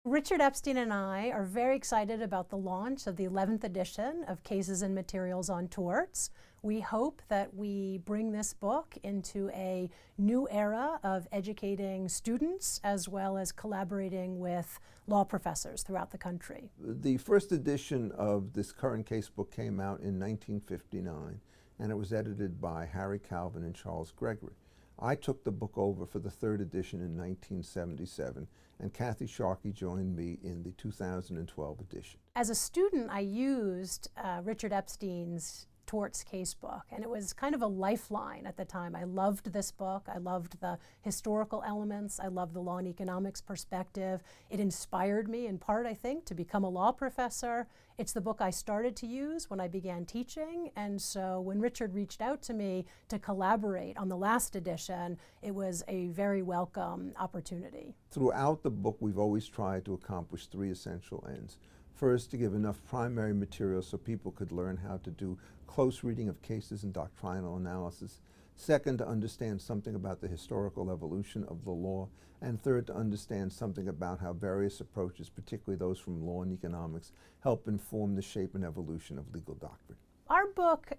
Richard Epstein and I are very excited about the launch of the 11th edition of Cases and Materials on Torts. We hope that we bring this book into a new era of educating students as well as collaborating with law professors throughout the country. The first edition of this current casebook came out in 1959, and it was edited by Harry Calvin and Charles Gregory. I took the book over for the third edition in 1977, and Kathy Sharkey joined me in the 2012 edition. As a student, I used Richard Epstein's Torts casebook, and it was kind of a lifeline at the time. I loved this book. I loved the historical elements. I loved the law and economics perspective. It inspired me in part, I think, to become a law professor. It's the book I started to use when I began teaching, and so when Richard reached out to me to collaborate on the last edition, it was a very welcome opportunity. Throughout the book, we've always tried to accomplish three essential ends. First, to give enough primary material so people could learn how to do close reading of cases and doctrinal analysis. Second, to understand something about the historical evolution of the law. And third, to understand something about how various approaches, particularly those from law and economics, help inform the shape and evolution of legal doctrine. Our book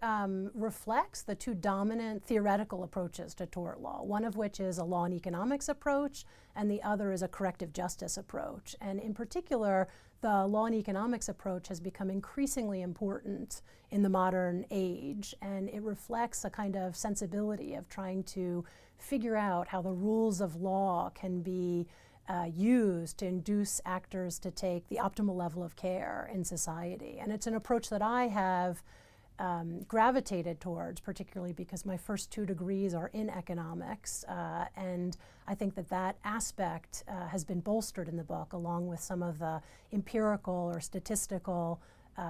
reflects the two dominant theoretical approaches to tort law, one of which is a law and economics approach, and the other is a corrective justice approach. And in particular, the law and economics approach has become increasingly important in the modern age, and it reflects a kind of sensibility of trying to figure out how the rules of law can be used to induce actors to take the optimal level of care in society. And it's an approach that I have gravitated towards, particularly because my first two degrees are in economics, and I think that that aspect has been bolstered in the book along with some of the empirical or statistical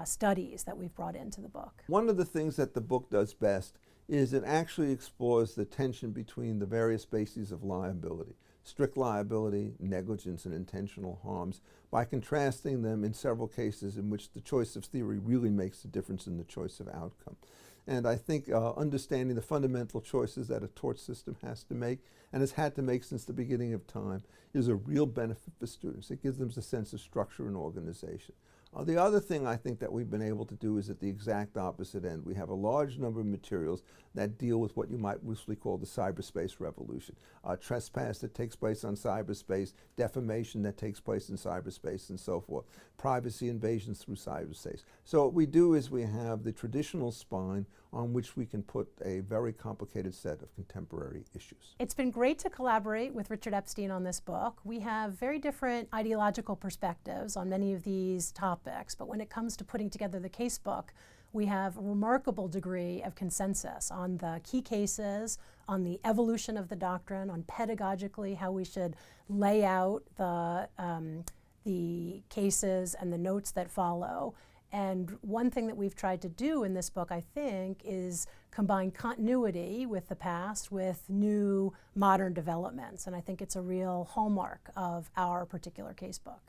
studies that we've brought into the book. One of the things that the book does best is it actually explores the tension between the various bases of liability, strict liability, negligence, and intentional harms, by contrasting them in several cases in which the choice of theory really makes a difference in the choice of outcome. And I think understanding the fundamental choices that a tort system has to make, and has had to make since the beginning of time, is a real benefit for students. It gives them a sense of structure and organization. The other thing I think that we've been able to do is at the exact opposite end. We have a large number of materials that deal with what you might loosely call the cyberspace revolution. Trespass that takes place on cyberspace, defamation that takes place in cyberspace, and so forth. Privacy invasions through cyberspace. So what we do is we have the traditional spine on which we can put a very complicated set of contemporary issues. It's been great to collaborate with Richard Epstein on this book. We have very different ideological perspectives on many of these topics, but when it comes to putting together the casebook, we have a remarkable degree of consensus on the key cases, on the evolution of the doctrine, on pedagogically how we should lay out the cases and the notes that follow. And one thing that we've tried to do in this book, I think, is combine continuity with the past with new modern developments. And I think it's a real hallmark of our particular casebook.